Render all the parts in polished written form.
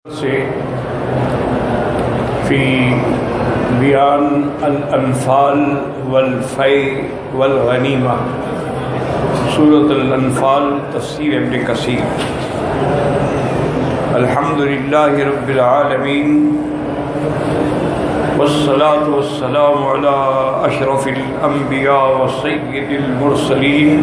سے فی بیان الانفال والفیء والغنیمہ، سورۃ الانفال، تفسیر ابن کثیر۔ الحمدللہ رب العالمین، والصلاة والسلام علی اشرف الانبیاء وسید المرسلین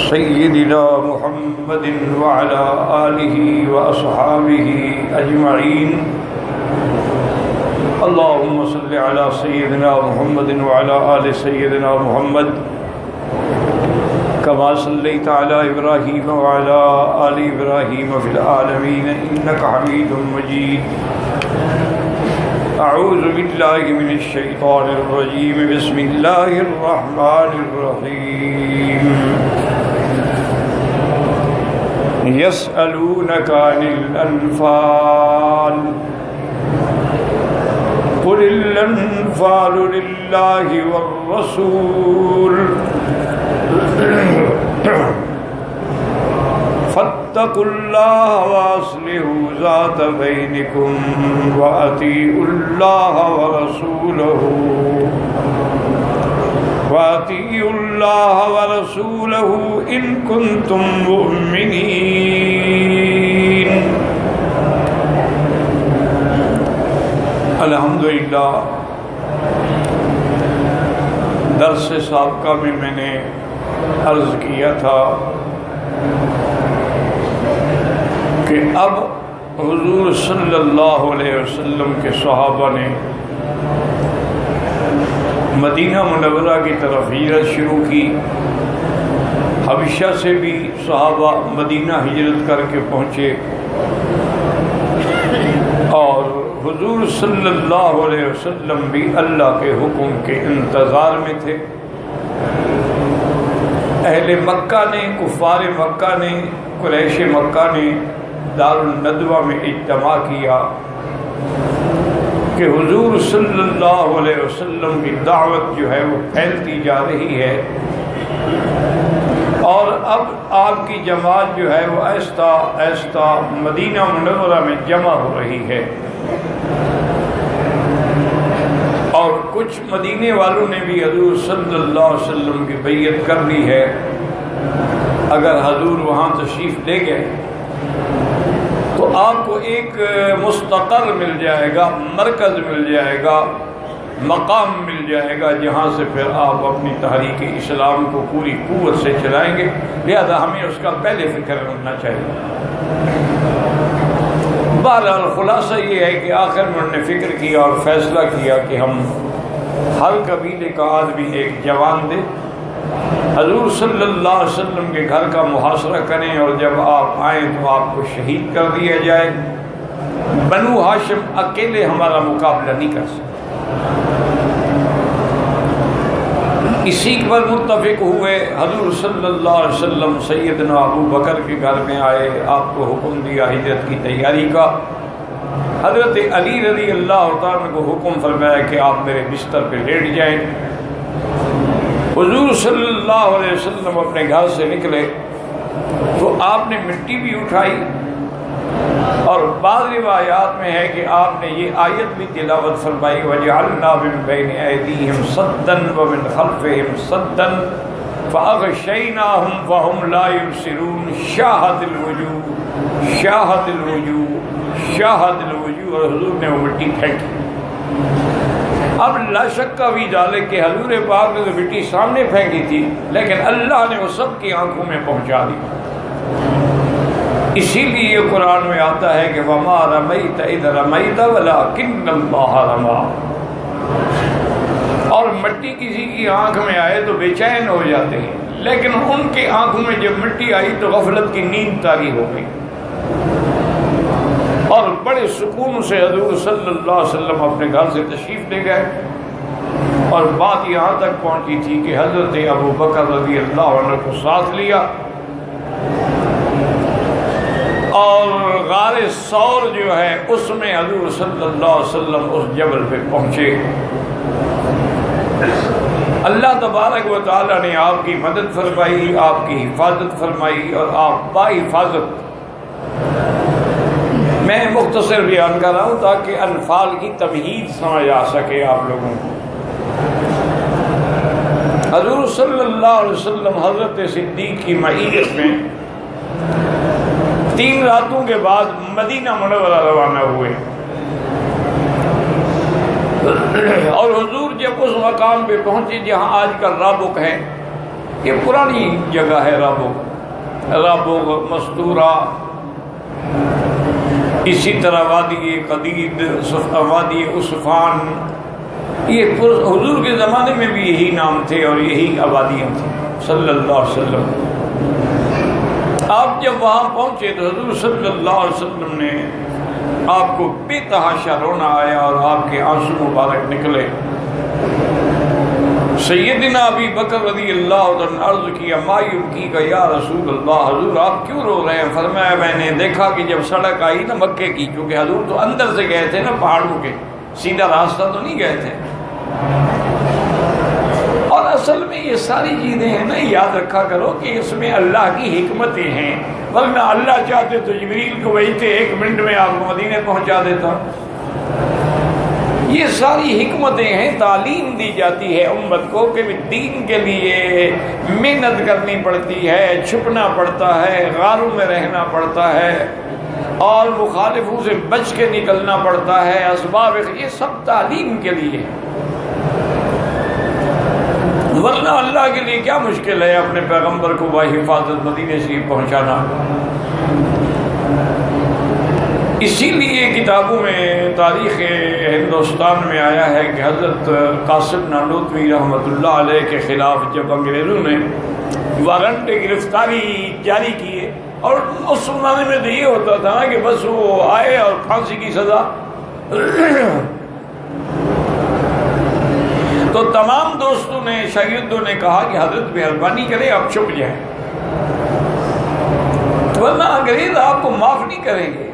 سیدنا محمد وعلى آلہ وأصحابہ اجمعین۔ اللہم صل علی سیدنا محمد وعلى آل سیدنا محمد کما صلیت علی ابراہیم وعلى آل ابراہیم فی العالمین انک حمید مجید۔ اعوذ باللہ من الشیطان الرجیم، بسم اللہ الرحمن الرحیم۔ يسألونك عن الأنفال قل الأنفال لله والرسول فاتقوا الله وأصلحوا ذات بينكم وأطيعوا الله ورسوله إن كنتم مؤمنين۔ الحمدللہ، درس سابقہ میں نے عرض کیا تھا کہ اب حضور صلی اللہ علیہ وسلم کے صحابہ نے مدینہ منورہ کی طرف ہجرت شروع کی۔ حبشہ سے بھی صحابہ مدینہ ہجرت کر کے پہنچے اور حضور صلی اللہ علیہ وسلم بھی اللہ کے حکم کے انتظار میں تھے۔ اہل مکہ نے، کفار مکہ نے، قریش مکہ نے دار الندوہ میں اجتماع کیا کہ حضور صلی اللہ علیہ وسلم کی دعوت جو ہے وہ پھیلتی جا رہی ہے اور اب آپ کی جماعت جو ہے وہ آہستہ آہستہ مدینہ منورہ میں جمع ہو رہی ہے، اور کچھ مدینے والوں نے بھی حضور صلی اللہ علیہ وسلم کی بیعت کر لی ہے۔ اگر حضور وہاں تشریف لے گئے تو آپ کو ایک مستقر مل جائے گا، مرکز مل جائے گا، مقام مل جائے گا جہاں سے پھر آپ اپنی تحریک اسلام کو پوری قوت سے چلائیں گے، لہذا ہمیں اس کا پہلے فکر کرنا چاہیے۔ بہرحال خلاصہ یہ ہے کہ آخر میں انہوں نے فکر کیا اور فیصلہ کیا کہ ہم ہر قبیلے کا آدمی ایک جوان دے، حضور صلی اللہ علیہ وسلم کے گھر کا محاصرہ کریں اور جب آپ آئیں تو آپ کو شہید کر دیا جائے۔ بنو ہاشم اکیلے ہمارا مقابلہ نہیں کر سکتے۔ اسی پر متفق ہوئے۔ حضور صلی اللہ علیہ وسلم سیدنا ابو بکر کے گھر میں آئے، آپ کو حکم دیا ہجرت کی تیاری کا۔ حضرت علی رضی اللہ تعالیٰ کو حکم فرمایا کہ آپ میرے بستر پہ لیٹ جائیں۔ حضور صلی اللہ علیہ وسلم اپنے گھر سے نکلے تو آپ نے مٹی بھی اٹھائی، اور بعض روایات میں ہے کہ آپ نے یہ آیت بھی تلاوت فرمائی، وَجَعَلْنَا مِن بَيْنِ أَيْدِيهِمْ سَدًّا وَمِنْ خَلْفِهِمْ سَدًّا فَأَغْشَيْنَاهُمْ فَهُمْ لَا يُبْصِرُونَ شَاهَدَ الْوُجُوهُ شَاهَدَ الْوُجُوهُ شَاهَدَ الْوُجُوهُ، اور حضور نے وہ مٹی پھینکی۔ اب لا شک بھی ڈالے کہ حضور پاک نے تو مٹی سامنے پھینکی تھی، لیکن اللہ نے وہ سب کی آنکھوں میں پہنچا دی۔ اسی لیے یہ قرآن میں آتا ہے کہ وَمَا رَمَيْتَ إِذْ رَمَيْتَ وَلَكِنَّ اللَّهَ رَمَىٰ۔ اور مٹی کسی کی آنکھ میں آئے تو بے چین ہو جاتے ہیں، لیکن ان کی آنکھوں میں جب مٹی آئی تو غفلت کی نیند طاری ہو گئی، اور بڑے سکون سے حضور صلی اللہ علیہ وسلم اپنے گھر سے تشریف لے گئے۔ اور بات یہاں تک پہنچی تھی کہ حضرت ابو بکر رضی اللہ عنہ کو ساتھ لیا اور غار ثور جو ہے اس میں حضور صلی اللہ علیہ وسلم اس جبل پہ پہنچے۔ اللہ تبارک و تعالیٰ نے آپ کی مدد فرمائی، آپ کی حفاظت فرمائی، اور آپ با حفاظت مختصر بیان کر رہا ہوں تاکہ انفال کی تمہید سمجھ آ سکے آپ لوگوں کو۔ حضور صلی اللہ علیہ وسلم حضرت صدیق کی معیت میں 3 راتوں کے بعد مدینہ منورہ روانہ ہوئے، اور حضور جب اس مقام پہ پہنچے جہاں آج کل رابغ ہے، یہ پرانی جگہ ہے رابغ مستورہ، اسی طرح وادی قدید، وادی عصفان، یہ حضور کے زمانے میں بھی یہی نام تھے اور یہی آبادیاں تھیں صلی اللہ علیہ وسلم۔ آپ جب وہاں پہنچے تو حضور صلی اللہ علیہ وسلم نے آپ کو بے تحاشا رونا آیا اور آپ کے آنسو مبارک نکلے۔ سیدنا ابی بکر رضی اللہ عنہ عرض کیا ما یبکیک یا رسول اللہ، حضور آپ کیوں رو رہے ہیں؟ فرمایا میں نے دیکھا کہ جب سڑک آئی نا مکے کی، کیونکہ حضور تو اندر سے گئے تھے نا پہاڑوں کے، سیدھا راستہ تو نہیں گئے تھے، اور اصل میں یہ ساری چیزیں ہیں نا، یاد رکھا کرو کہ اس میں اللہ کی حکمتیں ہیں، ورنہ اللہ چاہتے تو جبریل کو بھیجتے 1 منٹ میں آپ کو مدینے پہنچا دیتا۔ یہ ساری حکمتیں ہیں، تعلیم دی جاتی ہے امت کو کہ دین کے لیے محنت کرنی پڑتی ہے، چھپنا پڑتا ہے، غاروں میں رہنا پڑتا ہے، اور مخالفوں سے بچ کے نکلنا پڑتا ہے، اسباب، یہ سب تعلیم کے لیے، ورنہ اللہ کے لیے کیا مشکل ہے اپنے پیغمبر کو بحفاظت مدینے سے پہنچانا۔ اسی لیے کتابوں میں تاریخ ہندوستان میں آیا ہے کہ حضرت قاسم نانوتوی رحمۃ اللہ علیہ کے خلاف جب انگریزوں نے وارنٹ گرفتاری جاری کیے، اور اس زمانے میں تو یہ ہوتا تھا کہ بس وہ آئے اور پھانسی کی سزا، تو تمام دوستوں نے، شاگردوں نے کہا کہ حضرت مہربانی کرے آپ چھپ جائیں، ورنہ انگریز آپ کو معاف نہیں کریں گے۔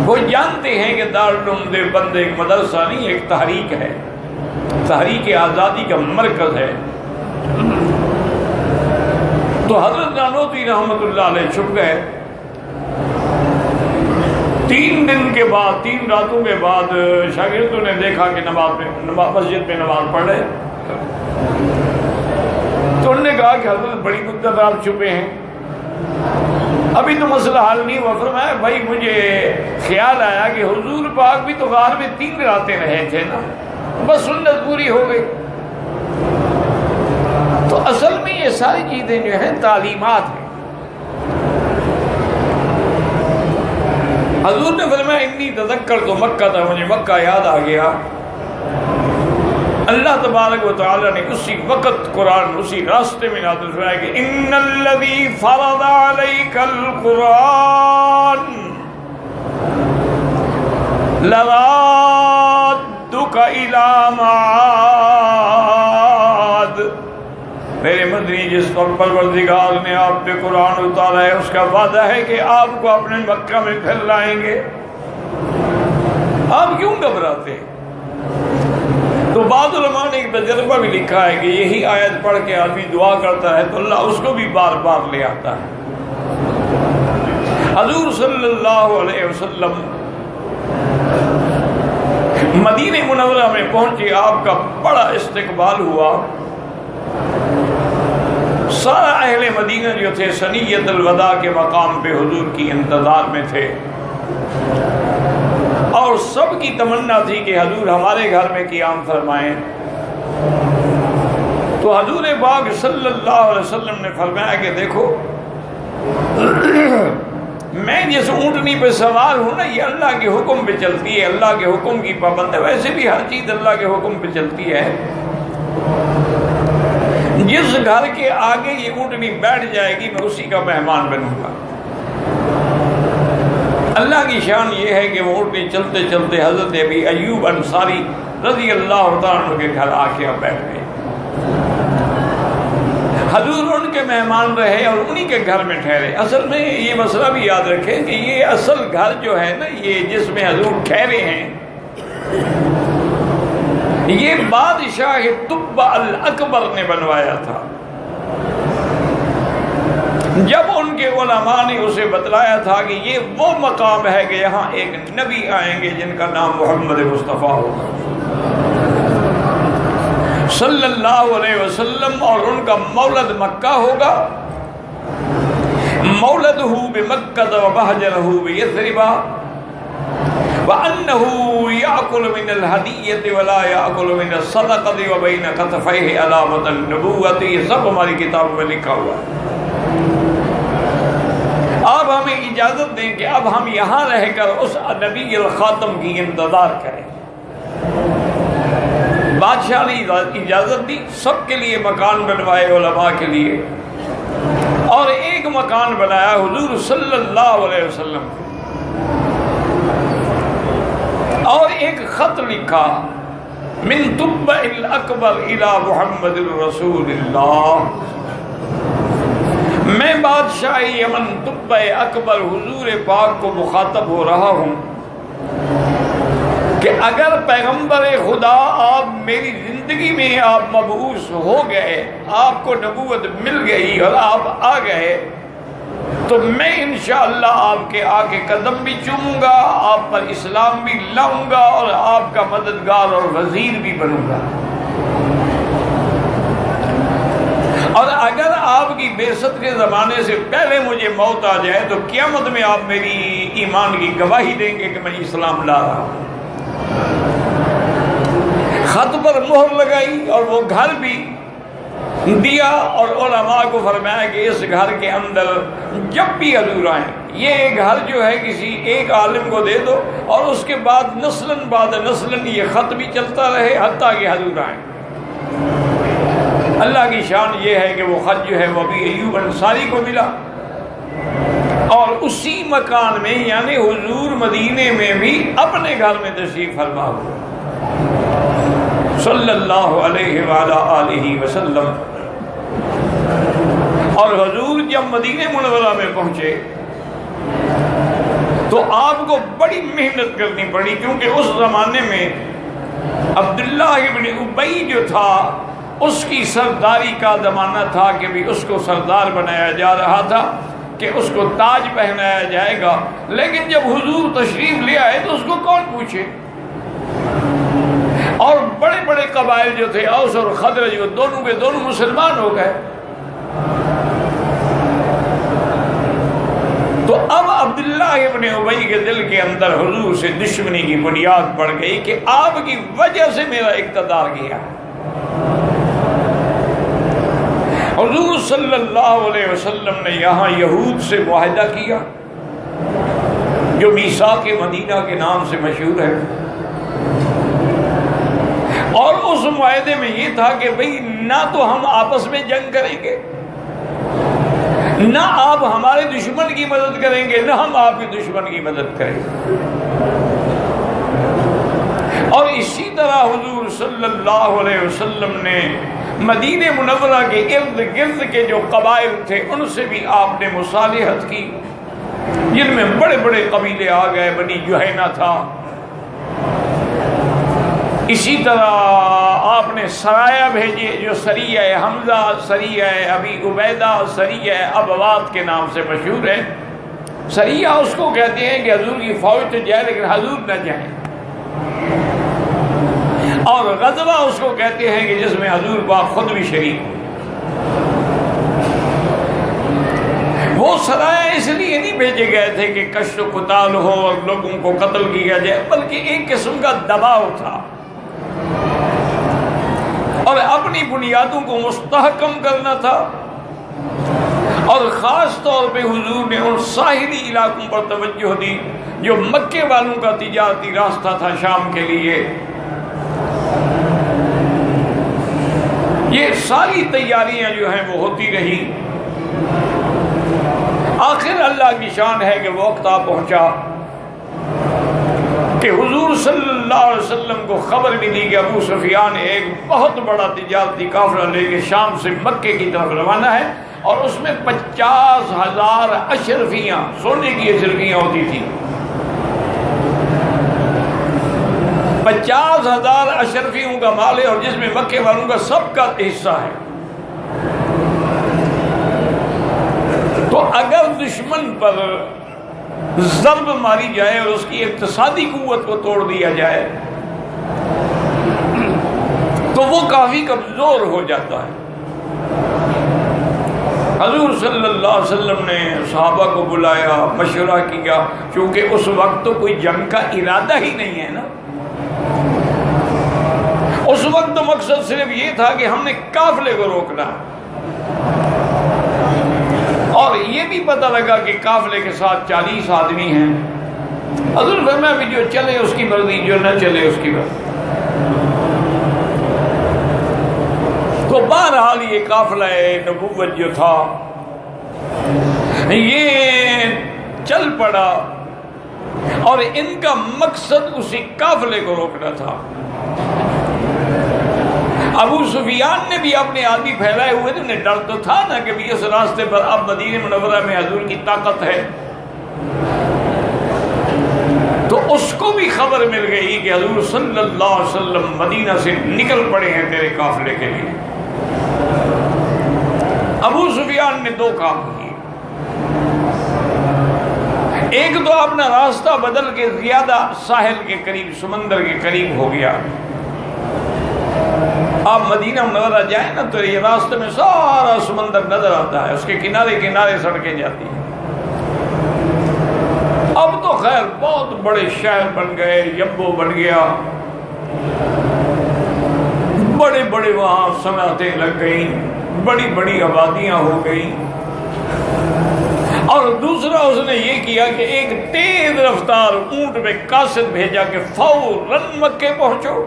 وہ جانتے ہیں کہ دارالعلوم دیوبند ایک مدرسہ نہیں، ایک تحریک ہے، تحریک آزادی کا مرکز ہے۔ تو حضرت نانوتوی رحمۃ اللہ علیہ چھپ گئے۔ 3 دن کے بعد، 3 راتوں کے بعد شاگردوں نے دیکھا کہ مسجد میں نماز پڑھ رہے، تو انہوں نے کہا کہ حضرت بڑی مدت آپ چھپے ہیں، ابھی تو مسئلہ حل نہیں ہوا۔ فرمایا بھائی مجھے خیال آیا کہ حضور پاک بھی تو غار میں 3 راتیں رہے تھے نا، بس سنت پوری ہو گئی۔ تو اصل میں یہ ساری چیزیں جو ہیں تعلیمات ہیں۔ حضور نے فرمایا انی تذکرت مکہ تھا، مجھے مکہ یاد آ گیا۔ اللہ تبارک و تعالی نے اسی وقت قرآن اسی راستے میں نازل فرمایا کہ ان الذی فرض علیک القرآن لرادک الی معاد، میرے مدنی جس پر پروردگار نے آپ پہ قرآن اتارا ہے اس کا وعدہ ہے کہ آپ کو اپنے مکہ میں پھر لائیں گے، آپ کیوں گھبراتے ہیں؟ تو بعض علماء نے ایک تجربہ بھی لکھا ہے کہ یہی آیت پڑھ کے آدمی دعا کرتا ہے تو اللہ اس کو بھی بار بار لے آتا ہے۔ حضور صلی اللہ علیہ وسلم مدینہ منورہ میں پہنچے، آپ کا بڑا استقبال ہوا، سارا اہل مدینہ جو تھے ثنیۃ الوداع کے مقام پہ حضور کی انتظار میں تھے، اور سب کی تمنا تھی کہ حضور ہمارے گھر میں قیام فرمائیں۔ تو حضور پاک صلی اللہ علیہ وسلم نے فرمایا کہ دیکھو میں جس اونٹنی پہ سوار ہوں نا، یہ اللہ کے حکم پہ چلتی ہے، اللہ کے حکم کی پابند ہے، ویسے بھی ہر چیز اللہ کے حکم پہ چلتی ہے۔ جس گھر کے آگے یہ اونٹنی بیٹھ جائے گی میں اسی کا مہمان بنوں گا۔ اللہ کی شان یہ ہے کہ وہ اونٹنی چلتے چلتے حضرت ابی ایوب انصاری رضی اللہ تعالیٰ عنہ کے گھر آ کے بیٹھ گئے۔ حضور ان کے مہمان رہے اور انہی کے گھر میں ٹھہرے۔ اصل میں یہ مسئلہ بھی یاد رکھیں کہ یہ اصل گھر جو ہے نا، یہ جس میں حضور ٹھہرے ہیں، یہ بادشاہ طب الاکبر نے بنوایا تھا۔ جب ان کے علماء نے اسے بتلایا تھا کہ یہ وہ مقام ہے کہ یہاں ایک نبی آئیں گے جن کا نام محمد مصطفیٰ ہوگا صلی اللہ علیہ وسلم، اور ان کا مولد مکہ ہوگا، مولدہ بمکہ ومہجرہ بیثرب، وَأَنَّهُ يَأْكُلُ مِنَ الْهَدِيَّةِ وَلَا يَأْكُلُ مِنَ الصَّدَقَةِ وَبَيْنَ كَتَفَيْهِ عَلَامَةَ النُّبُوَّةِ، یہ سب ہماری کتابوں میں لکھا ہوا ہے۔ اب ہمیں اجازت دیں کہ اب ہم یہاں رہ کر اس نبی الخاتم کی انتظار کریں۔ بادشاہ نے اجازت دی، سب کے لیے مکان بنوائے علماء کے لیے، اور ایک مکان بنایا حضور صلی اللہ علیہ وسلم، اور ایک خط لکھا من تبع الاکبر الى محمد الرسول اللہ، میں بادشاہ یمن تبع اکبر حضور پاک کو مخاطب ہو رہا ہوں کہ اگر پیغمبر خدا آپ میری زندگی میں آپ مبعوث ہو گئے، آپ کو نبوت مل گئی اور آپ آ گئے، تو میں انشاءاللہ آپ کے آگے قدم بھی چوموں گا، آپ پر اسلام بھی لاؤں گا، اور آپ کا مددگار اور وزیر بھی بنوں گا، اور اگر آپ کی بعثت کے زمانے سے پہلے مجھے موت آ جائے تو قیامت میں آپ میری ایمان کی گواہی دیں گے کہ میں اسلام لا رہا ہوں۔ خط پر مہر لگائی اور وہ گھر بھی دیا، اور علماء کو فرمایا کہ اس گھر کے اندر جب بھی حضور آئیں، یہ گھر جو ہے کسی ایک عالم کو دے دو، اور اس کے بعد نسلاً بعد نسلاً یہ خط بھی چلتا رہے حتیٰ کہ حضور آئیں۔ اللہ کی شان یہ ہے کہ وہ خط جو ہے وہ ابھی ایوب انصاری کو ملا، اور اسی مکان میں یعنی حضور مدینے میں بھی اپنے گھر میں تشریف فرما ہوئے صلی اللہ علیہ وآلہ آلہ وسلم۔ اور حضور جب مدینہ منورہ میں پہنچے تو آپ کو بڑی محنت کرنی پڑی، کیونکہ اس زمانے میں عبداللہ ابن ابی جو تھا اس کی سرداری کا زمانہ تھا کہ بھی اس کو سردار بنایا جا رہا تھا کہ اس کو تاج پہنایا جائے گا، لیکن جب حضور تشریف لے آئے تو اس کو کون پوچھے؟ اور بڑے بڑے قبائل جو تھے اوس اور خزرج وہ دونوں کے دونوں مسلمان ہو گئے۔ تو اب عبداللہ ابن ابی کے دل کے اندر حضور سے دشمنی کی بنیاد پڑ گئی کہ آپ کی وجہ سے میرا اقتدار گیا۔ حضور صلی اللہ علیہ وسلم نے یہاں یہود سے معاہدہ کیا جو میثاق مدینہ کے نام سے مشہور ہے، اور اس معاہدے میں یہ تھا کہ بھئی نہ تو ہم آپس میں جنگ کریں گے، نہ آپ ہمارے دشمن کی مدد کریں گے، نہ ہم آپ کے دشمن کی مدد کریں گے۔ اور اسی طرح حضور صلی اللہ علیہ وسلم نے مدینہ منورہ کے ارد گرد کے جو قبائل تھے ان سے بھی آپ نے مصالحت کی، جن میں بڑے بڑے قبیلے آ گئے، بنی جوہینہ تھا، اسی طرح آپ نے سرایہ بھیجے جو سریہ حمزہ، سریہ ابی عبیدہ، سریہ ابوات کے نام سے مشہور ہے۔ سریہ اس کو کہتے ہیں کہ حضور کی فوج تو جائے لیکن حضور نہ جائیں، اور غزوہ اس کو کہتے ہیں کہ جس میں حضور پاک خود بھی شریک ہو۔ وہ سرایہ اس لیے نہیں بھیجے گئے تھے کہ کشت و قتال ہو اور لوگوں کو قتل کیا جائے، بلکہ ایک قسم کا دباؤ تھا، اور اپنی بنیادوں کو مستحکم کرنا تھا، اور خاص طور پہ حضور نے ان ساحلی علاقوں پر توجہ دی جو مکے والوں کا تجارتی راستہ تھا شام کے لیے۔ یہ ساری تیاریاں جو ہیں وہ ہوتی رہی، آخر اللہ کی شان ہے کہ وقت آ پہنچا کہ حضور صلی اللہ علیہ وسلم کو خبر ملی کہ ابو سفیان ایک بہت بڑا تجارتی قافلہ لے کے شام سے مکے کی طرف روانہ ہے، اور اس میں 50,000 اشرفیاں، سونے کی اشرفیاں ہوتی تھیں، 50,000 اشرفیوں کا مال ہے، اور جس میں مکے والوں کا سب کا حصہ ہے۔ تو اگر دشمن پر ضرب ماری جائے اور اس کی اقتصادی قوت کو توڑ دیا جائے تو وہ کافی کمزور ہو جاتا ہے۔ حضور صلی اللہ علیہ وسلم نے صحابہ کو بلایا، مشورہ کیا، کیونکہ اس وقت تو کوئی جنگ کا ارادہ ہی نہیں ہے نا۔ اس وقت تو مقصد صرف یہ تھا کہ ہم نے قافلے کو روکنا، اور یہ بھی پتہ لگا کہ قافلے کے ساتھ 40 آدمی ہیں۔ حضور فرمایا بھی جو چلے اس کی مرضی، جو نہ چلے اس کی مرضی۔ تو بہرحال یہ قافلہ نبوت جو تھا یہ چل پڑا، اور ان کا مقصد اسی قافلے کو روکنا تھا۔ ابو سفیان نے بھی اپنے آدمی پھیلائے ہوئے تھے، انہیں ڈر تو تھا نا کہ بھی اس راستے پر اب مدینہ منورہ میں حضور کی طاقت ہے، تو اس کو بھی خبر مل گئی کہ حضور صلی اللہ علیہ وسلم مدینہ سے نکل پڑے ہیں تیرے قافلے کے لیے۔ ابو سفیان نے دو کام کیے، ایک تو اپنا راستہ بدل کے زیادہ ساحل کے قریب، سمندر کے قریب ہو گیا۔ آپ مدینہ منورہ جائیں نا تو یہ راستے میں سارا سمندر نظر آتا ہے، اس کے کنارے کنارے سڑکیں جاتی ہیں۔ اب تو خیر بہت بڑے شہر بن گئے، یمبو بن گیا، بڑے بڑے وہاں صنعتیں لگ گئیں، بڑی بڑی آبادیاں ہو گئیں۔ اور دوسرا اس نے یہ کیا کہ ایک تیز رفتار اونٹ میں قاصد بھیجا کہ فوراً مکے پہنچو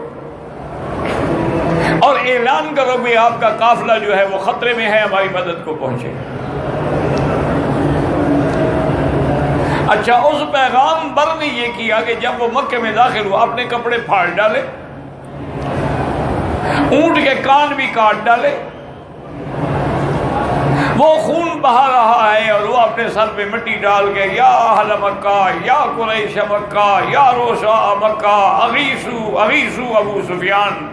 اور اعلان کرو کہ آپ کا قافلہ جو ہے وہ خطرے میں ہے، ہماری مدد کو پہنچے۔ اچھا، اس پیغام بر نے یہ کیا کہ جب وہ مکے میں داخل ہوا اپنے کپڑے پھاڑ ڈالے، اونٹ کے کان بھی کاٹ ڈالے، وہ خون بہا رہا ہے اور وہ اپنے سر پہ مٹی ڈال کے یا اہل مکہ، یا قریش مکہ، یا روشا مکہ، اغیثو اغیثو ابو سفیان،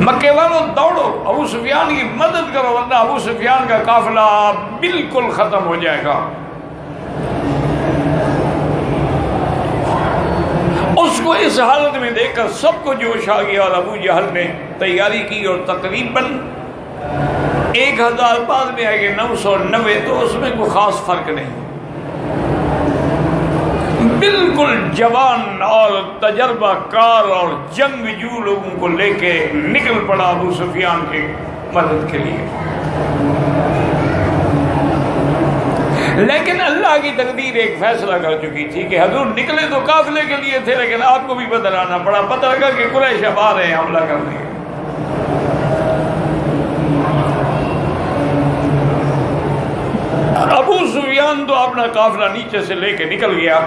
مکے والوں دوڑو، ابو سفیان کی مدد کرو ورنہ ابو سفیان کا قافلہ بالکل ختم ہو جائے گا۔ اس کو اس حالت میں دیکھ کر سب کو جوش آ گیا اور ابو جہل نے تیاری کی، اور تقریباً 1000 بعد میں آئے گے 990، تو اس میں کوئی خاص فرق نہیں، بالکل جوان اور تجربہ کار اور جنگجو لوگوں کو لے کے نکل پڑا ابو سفیان کی مدد کے لیے۔ لیکن اللہ کی تقدیر ایک فیصلہ کر چکی تھی کہ حضور نکلے تو قافلے کے لیے تھے، لیکن آپ کو بھی بدر آنا پڑا۔ پتہ لگا کہ قریش اب آ رہے ہیں حملہ کرنے کے۔ ابو سفیان تو اپنا قافلہ نیچے سے لے کے نکل گیا،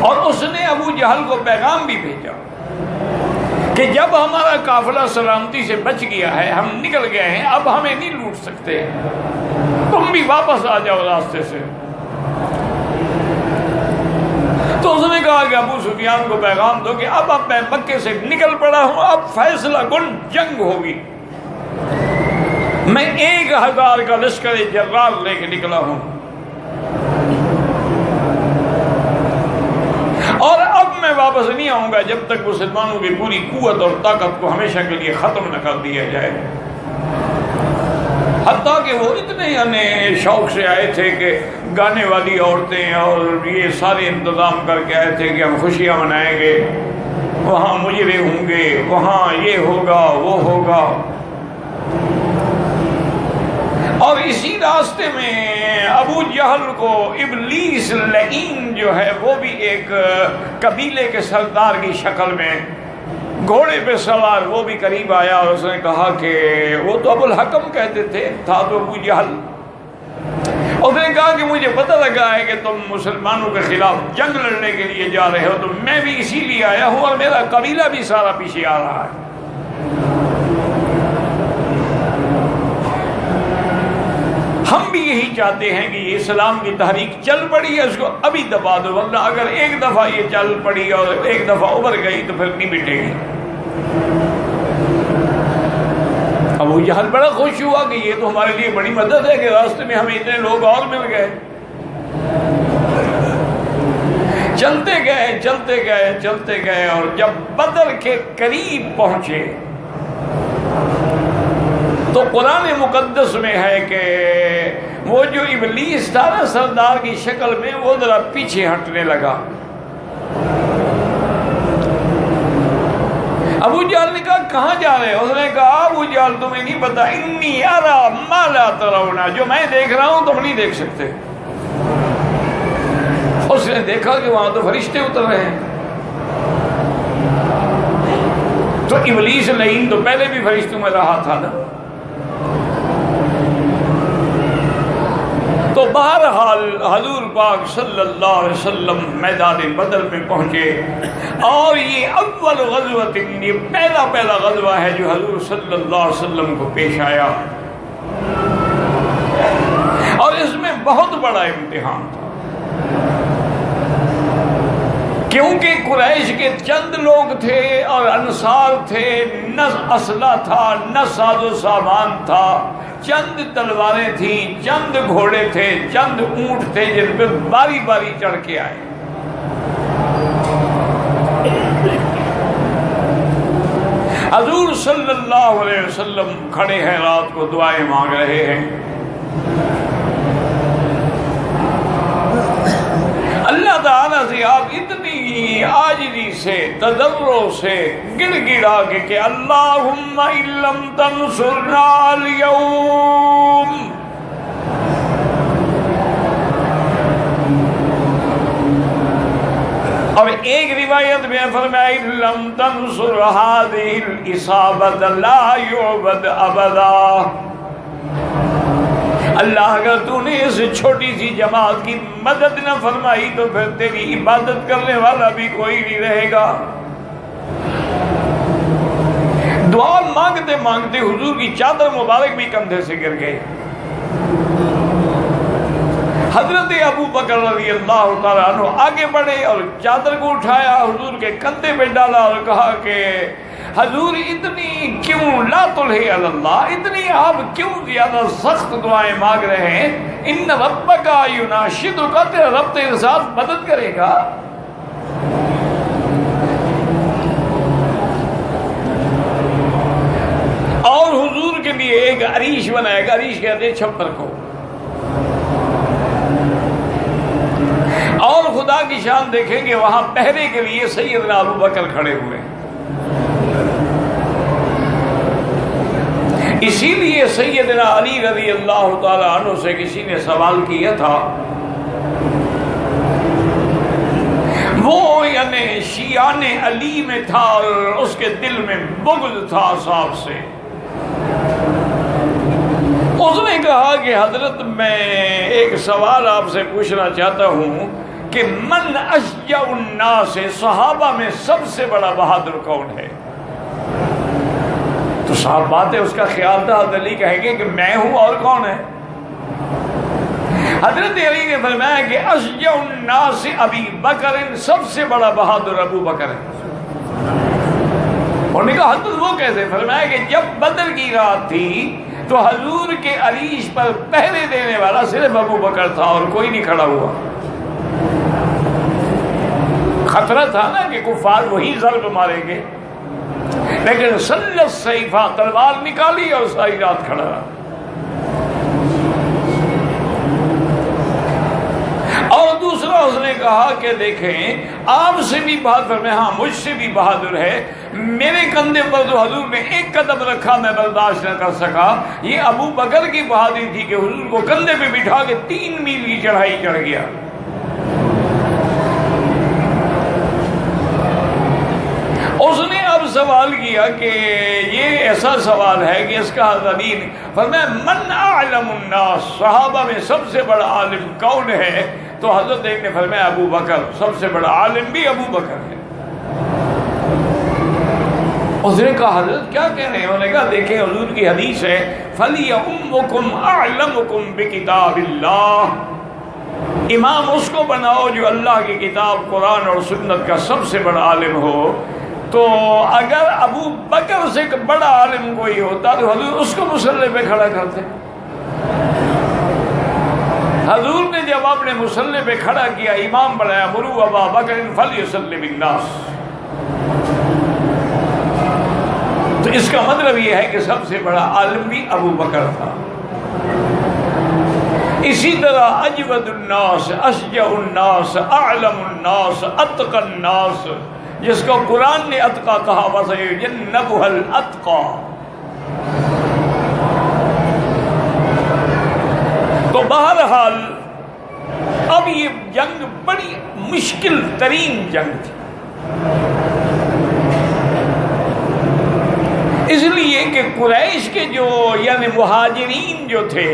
اور اس نے ابو جہل کو پیغام بھی بھیجا کہ جب ہمارا قافلہ سلامتی سے بچ گیا ہے، ہم نکل گئے ہیں، اب ہمیں نہیں لوٹ سکتے، تم بھی واپس آ جاؤ راستے سے۔ تو اس نے کہا کہ ابو سفیان کو پیغام دو کہ اب میں مکے سے نکل پڑا ہوں، اب فیصلہ کن جنگ ہوگی، میں 1000 کا لشکر جرار لے کے نکلا ہوں، اور اب میں واپس نہیں آؤں گا جب تک مسلمانوں کی پوری قوت اور طاقت کو ہمیشہ کے لیے ختم نہ کر دیا جائے۔ حتیٰ کہ وہ اتنے شوق سے آئے تھے کہ گانے والی عورتیں اور یہ سارے انتظام کر کے آئے تھے کہ ہم خوشیاں منائیں گے، وہاں مجرے ہوں گے، وہاں یہ ہوگا وہ ہوگا۔ اور اسی راستے میں ابو جہل کو ابلیس لعین جو ہے وہ بھی ایک قبیلے کے سردار کی شکل میں گھوڑے پہ سوار وہ بھی قریب آیا، اور اس نے کہا کہ وہ تو ابو الحکم کہتے تھے، تھا تو ابو جہل۔ اس نے کہا کہ مجھے پتہ لگا ہے کہ تم مسلمانوں کے خلاف جنگ لڑنے کے لیے جا رہے ہو، تو میں بھی اسی لیے آیا ہوں، اور میرا قبیلہ بھی سارا پیچھے آ رہا ہے۔ ہم بھی یہی چاہتے ہیں کہ یہ اسلام کی تحریک چل پڑی ہے، اس کو ابھی دبا دو، ورنہ اگر ایک دفعہ یہ چل پڑی اور ایک دفعہ ابھر گئی تو پھر نہیں مٹے گی۔ ابو جہل بڑا خوش ہوا کہ یہ تو ہمارے لیے بڑی مدد ہے کہ راستے میں ہمیں اتنے لوگ اور مل گئے۔ چلتے گئے چلتے گئے چلتے گئے، اور جب بدر کے قریب پہنچے تو قرآن مقدس میں ہے کہ وہ جو ابلیس تھا نا سردار کی شکل میں، وہ ذرا پیچھے ہٹنے لگا۔ ابو جہل نے کہا کہاں جا رہے ہو؟ اس نے کہا ابو جہل تمہیں نہیں پتا، انی ارا ما لا ترون، جو میں دیکھ رہا ہوں تم نہیں دیکھ سکتے۔ اس نے دیکھا کہ وہاں تو فرشتے اتر رہے ہیں، تو ابلیس لعین تو پہلے بھی فرشتوں میں رہا تھا نا۔ تو بہرحال حضور پاک صلی اللہ علیہ وسلم میدان بدر میں پہنچے، اور یہ اول غزوہ، یہ پہلا غزوہ ہے جو حضور صلی اللہ علیہ وسلم کو پیش آیا، اور اس میں بہت بڑا امتحان تھا، کیونکہ قریش کے چند لوگ تھے اور انصار تھے، نہ اسلحہ تھا نہ ساز و سامان تھا، چند تلواریں تھیں، چند گھوڑے تھے، چند اونٹ تھے جن پہ باری باری چڑھ کے آئے۔ حضور صلی اللہ علیہ وسلم کھڑے ہیں، رات کو دعائیں مانگ رہے ہیں، اللہ تعالیٰ سے آپ اتنی عاجزی سے تضرع سے گڑ گڑا کے کہ اللہم ان لم تنصرنا اليوم، اور ایک روایت میں فرمایا ان لم تنصر هذه الإصابة لا يعبد ابدا، اللہ اگر تو نے اس چھوٹی سی جماعت کی مدد نہ فرمائی تو پھر تیری عبادت کرنے والا بھی کوئی نہیں رہے گا۔ دعا مانگتے مانگتے حضور کی چادر مبارک بھی کندھے سے گر گئے۔ حضرت ابو بکر رضی اللہ تعالیٰ عنہ آگے بڑھے اور چادر کو اٹھایا، حضور کے کندھے پہ ڈالا اور کہا کہ حضور اتنی کیوں لا تلہی علی اللہ، اتنی آپ کیوں زیادہ سخت دعائیں مانگ رہے ہیں؟ ان ربک یناشدک، تیرا رب تیرے ساتھ مدد کرے گا۔ اور حضور کے لیے ایک عریش بنائے گا، عریش کہتے ہیں چھپر کو، اور خدا کی شان دیکھیں گے وہاں پہرے کے لیے سیدنا ابو بکر کھڑے ہوئے۔ اسی لیے سیدنا علی رضی اللہ تعالی عنہ سے کسی نے سوال کیا تھا، وہ یعنی شیعان علی میں تھا اور اس کے دل میں بغض تھا صاحب سے۔ اس نے کہا کہ حضرت میں ایک سوال آپ سے پوچھنا چاہتا ہوں کہ من اشجع الناس، صحابہ میں سب سے بڑا بہادر کون ہے؟ تو صاحب بات ہے، اس کا خیال تھا حضرت علی کہیں گے کہ میں ہوں، اور کون ہے؟ حضرت علی نے فرمایا کہ اشجع الناس ابی بکر، سب سے بڑا بہادر ابو بکر ہے۔ انہوں نے کہا حضرت وہ کیسے؟ فرمایا کہ جب بدر کی رات تھی تو حضور کے عریش پر پہرے دینے والا صرف ابو بکر تھا اور کوئی نہیں کھڑا ہوا۔ خطرہ تھا نا کہ کفار وہی ضرب ماریں گے، لیکن سل السیفہ، تلوار نکالی اور ساری رات کھڑا رہا۔ اور دوسرا اس نے کہا کہ دیکھیں آپ سے بھی بہادر ہے، ہاں مجھ سے بھی بہادر ہے، میرے کندھے پر جو حضور نے ایک قدم رکھا میں برداشت نہ کر سکا۔ یہ ابو بکر کی بہادری تھی کہ حضور کو کندھے پہ بٹھا کے 3 میل کی چڑھائی چڑھ گیا۔ اس نے اب سوال کیا کہ یہ ایسا سوال ہے کہ اس کا حضرت فرمایا من اعلم الناس، صحابہ میں سب سے بڑا عالم کون ہے؟ تو حضرت ایک نے فرمایا ابو بکر، سب سے بڑا عالم بھی ابو بکر ہے۔ اس نے کہا حضرت کیا کہہ رہے ہیں؟ انہوں نے کہا دیکھیں حضور کی حدیث ہے فَلْيَأُمُّكُمْ أَعْلَمُكُمْ بِكِتَابِ اللَّهِ، امام اس کو بناؤ جو اللہ کی کتاب قرآن اور سنت کا سب سے بڑا عالم ہو۔ تو اگر ابو بکر سے بڑا عالم کوئی ہوتا تو حضور اس کو مصلی پہ کھڑا کرتے. حضور نے جب اپنے مصلی پہ کھڑا کیا، امام بنایا، مرو ابا بکر فلیصلی بالناس. تو اس کا مطلب یہ ہے کہ سب سے بڑا عالم بھی ابو بکر تھا. اسی طرح اجود الناس، اشجع الناس، اعلم الناس، اتقى الناس، جس کو قرآن نے اتقا کہا، وَسَيُجَنَّبُهَا الْأَتْقَى. تو بہرحال اب یہ جنگ بڑی مشکل ترین جنگ تھی، اس لیے کہ قریش کے جو یعنی مہاجرین جو تھے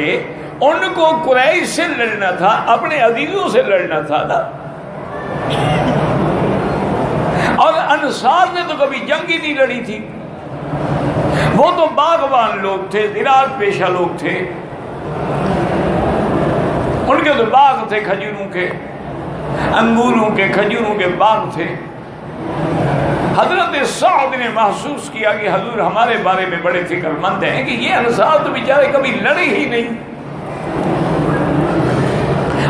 ان کو قریش سے لڑنا تھا، اپنے عزیزوں سے لڑنا تھا نا. اور انصار نے تو کبھی جنگ ہی نہیں لڑی تھی، وہ تو باغبان لوگ تھے، زراعت پیشہ لوگ تھے، ان کے تو باغ تھے، کھجوروں کے، انگوروں کے، کھجوروں کے باغ تھے. حضرت سعد نے محسوس کیا کہ حضور ہمارے بارے میں بڑے فکر مند ہیں کہ یہ انصار تو بیچارے کبھی لڑے ہی نہیں،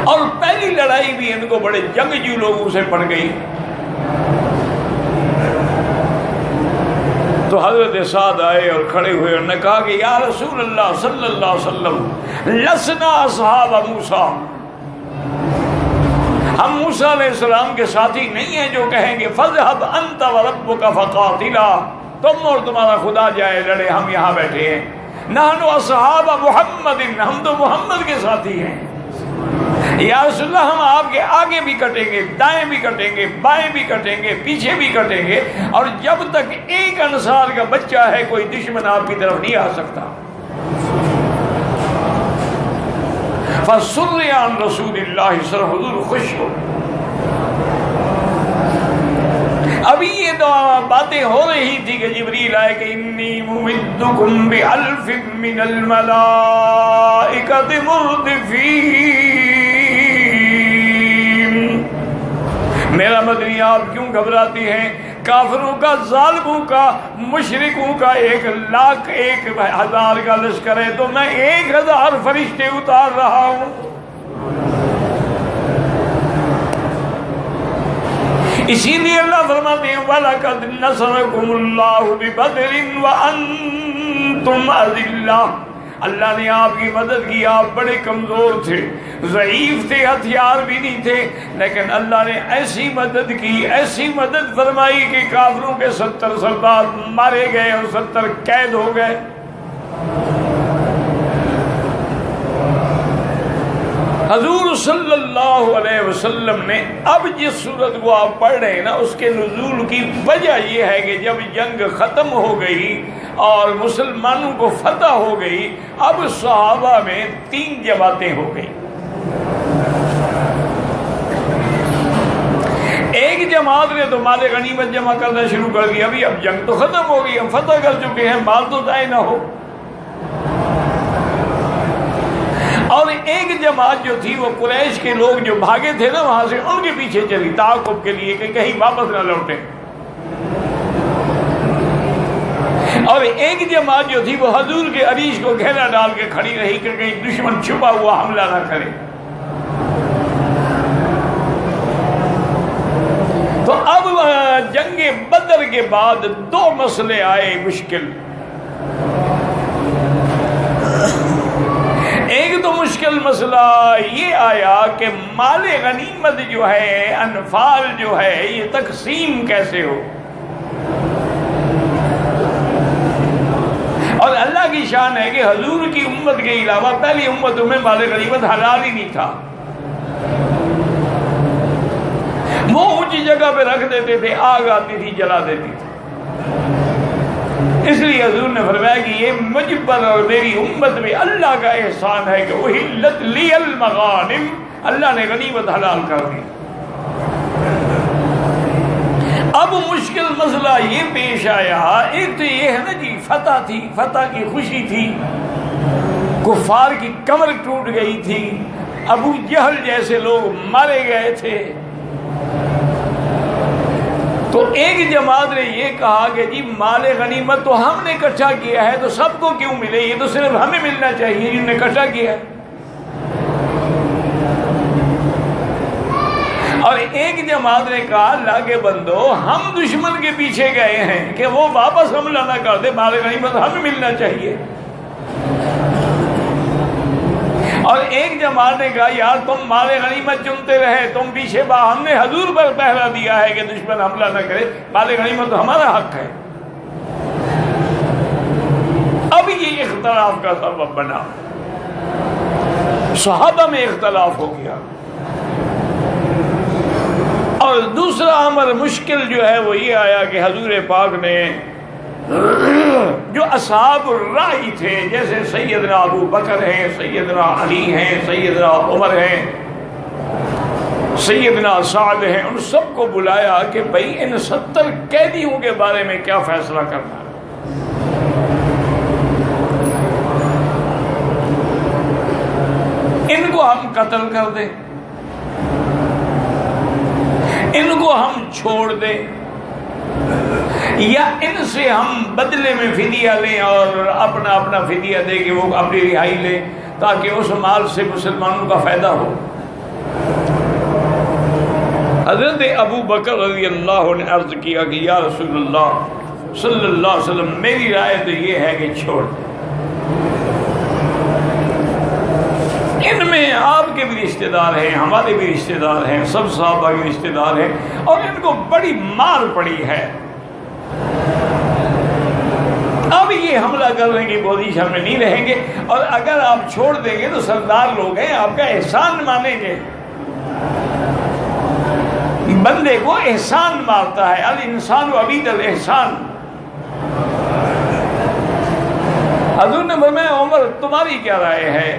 اور پہلی لڑائی بھی ان کو بڑے جنگجو لوگوں سے پڑ گئی. تو حضرت سعد آئے اور کھڑے ہوئے، انہوں نے کہا کہ یا رسول اللہ صلی اللہ علیہ وسلم، لسنا اصحاب موسیٰ، ہم موسیٰ علیہ السلام کے ساتھی نہیں ہیں جو کہیں گے فَاذْهَبْ أَنْتَ وَرَبُّكَ فَقَاتِلَا، تم اور تمہارا خدا جائے لڑے، ہم یہاں بیٹھے ہیں. نحن اصحاب محمد، ہم تو محمد کے ساتھی ہیں. یا رسول اللہ ہم آپ کے آگے بھی کٹیں گے، دائیں بھی کٹیں گے، بائیں بھی کٹیں گے، پیچھے بھی کٹیں گے، اور جب تک ایک انصار کا بچہ ہے کوئی دشمن آپ کی طرف نہیں آ سکتا. فَسُرِّ عَنْ رَسُولِ اللَّهِ صلی اللہ علیہ وسلم، حضور خوش ہو. ابھی یہ دو باتیں ہو رہی تھی کہ جبریل آئے کہ انی ممدکم بِأَلْفٍ مِّنَ الْمَلَائِکَةِ مُرْدِفِينَ. میرا مدنی آپ کیوں گھبراتی ہیں؟ کافروں کا، ظالموں کا، مشرکوں کا 1,00,000 1,000 کا لشکر ہے، تو میں 1,000 فرشتے اتار رہا ہوں. اسی لیے اللہ فرماتے ہیں وَلَقَدْ نَصَرَكُمُ اللَّهُ بِبَدْرٍ وَأَنْتُمْ أَذِلَّةٌ. اللہ نے آپ کی مدد کی، آپ بڑے کمزور تھے، ضعیف تھے، ہتھیار بھی نہیں تھے، لیکن اللہ نے ایسی مدد کی، ایسی مدد فرمائی کہ کافروں کے 70 سردار مارے گئے اور 70 قید ہو گئے. حضور صلی اللہ علیہ وسلم نے اب جس صورت کو آپ پڑھ رہے ہیں نا، اس کے نزول کی وجہ یہ ہے کہ جب جنگ ختم ہو گئی اور مسلمانوں کو فتح ہو گئی، اب صحابہ میں 3 جماعتیں ہو گئی. ایک جماعت نے تو مال غنیمت جمع کرنا شروع کر دیا، اب جنگ تو ختم ہو گئی، ہم فتح کر چکے ہیں، مال تو ضائع نہ ہو. اور ایک جماعت جو تھی وہ قریش کے لوگ جو بھاگے تھے نا وہاں سے، ان کے پیچھے چلی تعاقب کے لیے کہ کہیں واپس نہ لوٹیں. اور ایک جماعت جو تھی وہ حضور کے عریش کو گھیرا ڈال کے کھڑی رہی کہ کہیں دشمن چھپا ہوا حملہ نہ کرے. تو اب جنگ بدر کے بعد 2 مسئلے آئے مشکل. ایک تو مشکل مسئلہ یہ آیا کہ مال غنیمت جو ہے، انفال جو ہے، یہ تقسیم کیسے ہو. اور اللہ کی شان ہے کہ حضور کی امت کے علاوہ پہلی امتوں میں مال غنیمت حلال ہی نہیں تھا. وہ اونچی جگہ پہ رکھ دیتے تھے، آگ آتی تھی جلا دیتی تھی. اس لیے حضور نے فرمایا کہ یہ مجھ پر اور میری امت میں اللہ کا احسان ہے کہ احلت لی المغانم، اللہ نے غنیمت حلال کر دی. اب مشکل مسئلہ یہ پیش آیا، ایک تو یہ ہے نا جی فتح تھی، فتح کی خوشی تھی، کفار کی کمر ٹوٹ گئی تھی، ابو جہل جیسے لوگ مارے گئے تھے. تو ایک جماعت نے یہ کہا کہ جی مال غنیمت تو ہم نے اکٹھا کیا ہے تو سب کو کیوں ملے، یہ تو صرف ہمیں ملنا چاہیے جن نے اکٹھا کیا ہے۔ اور ایک جماعت نے کہا اللہ کے بندو ہم دشمن کے پیچھے گئے ہیں کہ وہ واپس حملہ نہ کر دے، مال غنیمت ہمیں ملنا چاہیے۔ اور ایک جماعت نے کہا یار تم مال غنیمت چنتے رہے، تم پیچھے ہم نے حضور پر پہرا دیا ہے کہ دشمن حملہ نہ کرے، مال غنیمت تو ہمارا حق ہے۔ اب یہ اختلاف کا سبب بنا، صحابہ میں اختلاف ہو گیا۔ اور دوسرا امر مشکل جو ہے وہ یہ آیا کہ حضور پاک نے جو اصحاب الرائے تھے، جیسے سیدنا ابو بکر ہیں، سیدنا علی ہیں، سیدنا عمر ہیں، سیدنا سعد ہیں، ان سب کو بلایا کہ بھئی ان 70 قیدیوں کے بارے میں کیا فیصلہ کرنا ہے۔ ان کو ہم قتل کر دیں، ان کو ہم چھوڑ دیں، یا ان سے ہم بدلے میں فدیہ لیں اور اپنا اپنا فدیہ دے کے وہ اپنی رہائی لیں تاکہ اس مال سے مسلمانوں کا فائدہ ہو۔ حضرت ابو بکر رضی اللہ عنہ نے عرض کیا کہ یا رسول اللہ صلی اللہ علیہ وسلم میری رائے تو یہ ہے کہ چھوڑ دیں، ان میں آپ کے بھی رشتہ دار ہیں، ہمارے بھی رشتہ دار ہیں، سب صحابہ کے رشتہ دار ہیں، اور ان کو بڑی مار پڑی ہے، اب یہ حملہ کرنے کی پوزیشن میں نہیں رہیں گے، اور اگر آپ چھوڑ دیں گے تو سردار لوگ ہیں آپ کا احسان مانیں گے۔ بندے کو احسان مارتا ہے، الانسان عبید الاحسان۔ حضور نے فرمایا عمر تمہاری کیا رائے ہے؟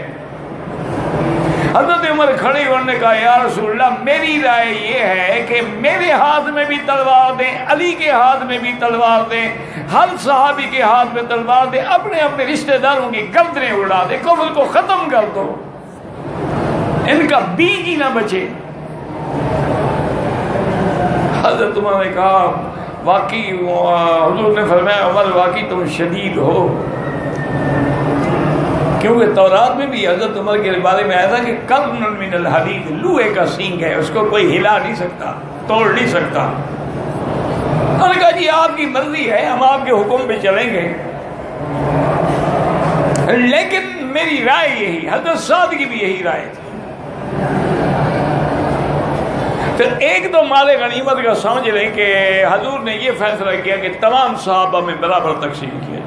حضرت عمر کھڑے ہونے نے کہا یا رسول اللہ میری رائے یہ ہے کہ میرے ہاتھ میں بھی تلوار دیں، علی کے ہاتھ میں بھی تلوار دیں، ہر صحابی کے ہاتھ میں تلوار دیں، اپنے اپنے رشتہ داروں کی گردنیں اڑا دیں، کفر کو ختم کر دو، ان کا بیج ہی نہ بچے۔ حضرت عمر نے کہا واقعی، حضور نے فرمایا عمر واقعی تم شدید ہو، کیونکہ تورات میں بھی حضرت عمر کے بارے میں آیا تھا کہ قرن من الحدید، لوہے کا سینگ ہے، اس کو کوئی ہلا نہیں سکتا، توڑ نہیں سکتا۔ انہوں نے کہا جی آپ کی مرضی ہے، ہم آپ کے حکم پہ چلیں گے، لیکن میری رائے یہی، حضرت سعد کی بھی یہی رائے تھی۔ پھر ایک تو مال غنیمت کا سمجھ لیں کہ حضور نے یہ فیصلہ کیا کہ تمام صحابہ میں برابر تقسیم کیا جائے،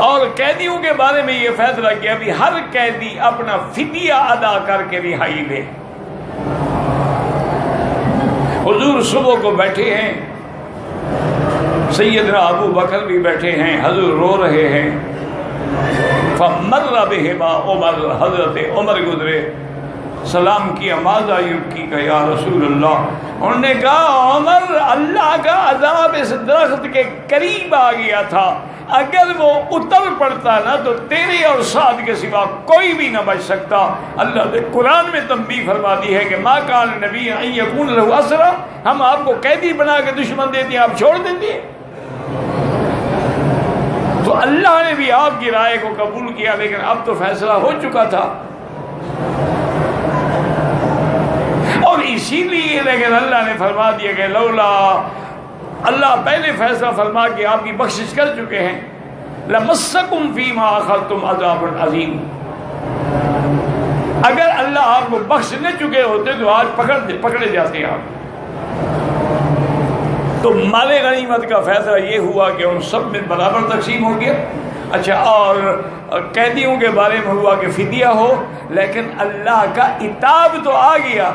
اور قیدیوں کے بارے میں یہ فیصلہ کیا بھی ہر قیدی اپنا فدیہ ادا کر کے رہائی لے۔ حضور صبح کو بیٹھے ہیں، سیدنا ابو بکر بھی بیٹھے ہیں، حضور رو رہے ہیں، فمر بہما عمر، حضرت عمر گزرے، سلام کیا، ماذا یبکی کا یا رسول اللہ، انہوں نے کہا عمر اللہ کا عذاب اس درخت کے قریب آ گیا تھا، اگر وہ اتر پڑتا نا تو تیرے اور سعد کے سوا کوئی بھی نہ بچ سکتا۔ اللہ نے قرآن میں تنبیہ فرما دی ہے کہ ما کان نبی ان یکون لہ اسرا، ہم آپ کو قیدی بنا کے دشمن دیتے ہیں، آپ چھوڑ دیتے ہیں۔ تو اللہ نے بھی آپ کی رائے کو قبول کیا، لیکن اب تو فیصلہ ہو چکا تھا، اور اسی لیے لیکن اللہ نے فرما دیا کہ لولا، اللہ پہلے فیصلہ فرما کے آپ کی بخشش کر چکے ہیں، لمسکم فیما اخذتم عذاب عظیم، اگر اللہ آپ کو بخش نہ چکے ہوتے تو آج پکڑے جاتے ہیں آپ۔ تو مال غنیمت کا فیصلہ یہ ہوا کہ ان سب میں برابر تقسیم ہو گیا۔ اچھا، اور قیدیوں کے بارے میں ہوا کہ فدیہ ہو، لیکن اللہ کا عتاب تو آ گیا،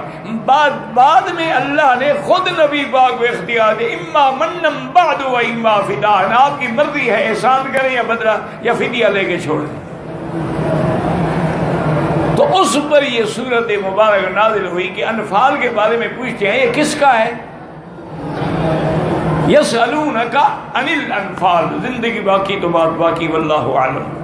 بعد میں اللہ نے خود نبی پاک کو اختیار دیا، اما منم بعد و اما فداء، آپ کی مرضی ہے احسان کریں یا بدلہ یا فدیہ لے کے چھوڑ دیں۔ تو اس پر یہ صورت مبارک نازل ہوئی کہ انفال کے بارے میں پوچھتے ہیں یہ کس کا ہے؟ یسألونک عن الانفال، زندگی باقی تو بات باقی، واللہ اعلم۔